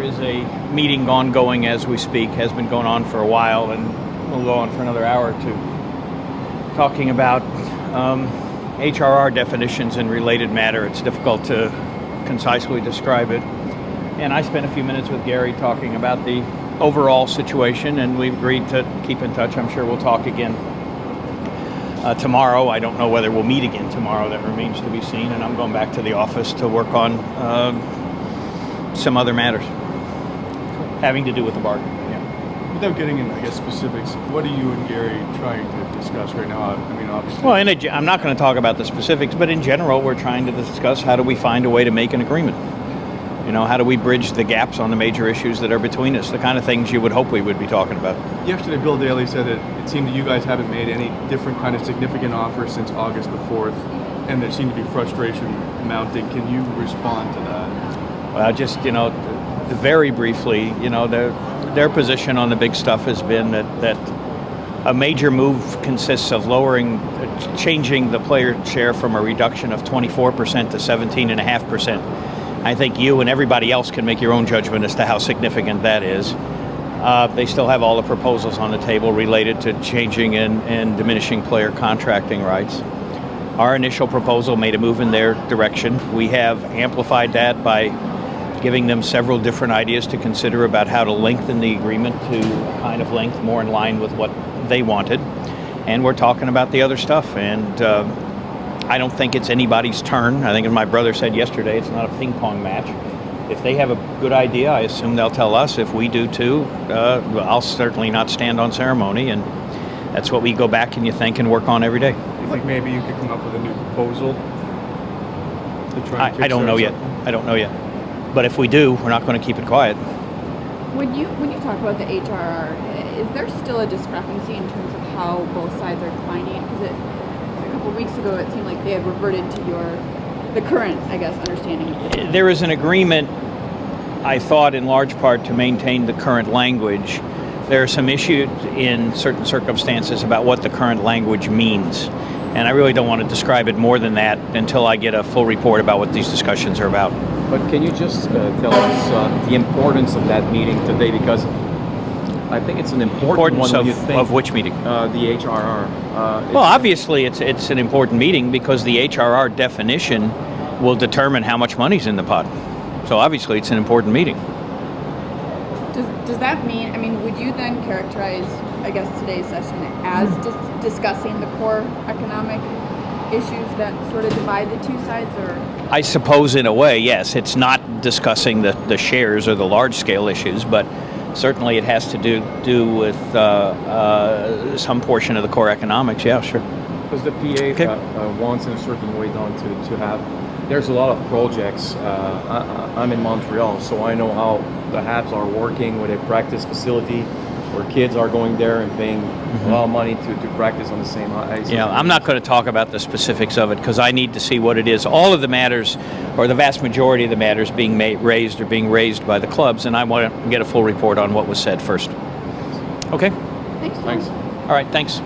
there is a meeting ongoing as we speak, has been going on for a while, and will go on for another hour or two, talking about HRR definitions and related matter. It's difficult to concisely describe it. And I spent a few minutes with Gary talking about the overall situation, and we've agreed to keep in touch. I'm sure we'll talk again tomorrow. I don't know whether we'll meet again tomorrow. That remains to be seen. And I'm going back to the office to work on some other matters having to do with the bargain. Yeah. Without getting into, I guess, specifics, what are you and Gary trying to discuss right now? I mean, obviously. Well, I'm not going to talk about the specifics, but in general, we're trying to discuss how do we find a way to make an agreement. You know, how do we bridge the gaps on the major issues that are between us, the kind of things you would hope we would be talking about. Yesterday, Bill Daly said that it seemed that you guys haven't made any different kind of significant offers since August the 4th, and there seemed to be frustration mounting. Can you respond to that? Well, just, very briefly, their position on the big stuff has been that a major move consists of changing the player share from a reduction of 24% to 17.5%. I think you and everybody else can make your own judgment as to how significant that is. They still have all the proposals on the table related to changing and diminishing player contracting rights. Our initial proposal made a move in their direction. We have amplified that by giving them several different ideas to consider about how to lengthen the agreement to a kind of length more in line with what they wanted. And we're talking about the other stuff. And I don't think it's anybody's turn. I think, as my brother said yesterday, it's not a ping pong match. If they have a good idea, I assume they'll tell us. If we do too, I'll certainly not stand on ceremony. And that's what we go back and you think and work on every day. You think maybe you could come up with a new proposal to try and I don't know yet. I don't know yet. But if we do, we're not going to keep it quiet. When you talk about the HRR, is there still a discrepancy in terms of how both sides are defining it? Because a couple of weeks ago, it seemed like they had reverted to the current, I guess, understanding of it. There is an agreement, I thought, in large part to maintain the current language. There are some issues in certain circumstances about what the current language means. And I really don't want to describe it more than that until I get a full report about what these discussions are about. But can you just tell us the importance of that meeting today? Because I think it's an important one when you think of which meeting? The HRR. Well, obviously, it's an important meeting because the HRR definition will determine how much money's in the pot. So obviously, it's an important meeting. Does that mean? I mean, would you then characterize, I guess, today's session as discussing the core economic issues that sort of divide the two sides, or? I suppose, in a way, yes. It's not discussing the shares or the large-scale issues, but certainly it has to do with some portion of the core economics. Yeah, sure. Because the PA wants in a certain way down to have. There's a lot of projects. I'm in Montreal, so I know how the Habs are working with a practice facility where kids are going there and paying a lot of money to practice on the same ice. Yeah, I'm not going to talk about the specifics of it because I need to see what it is. All of the matters, or the vast majority of the matters being raised are being raised by the clubs, and I want to get a full report on what was said first. Okay? Thanks. Thanks. All right, thanks.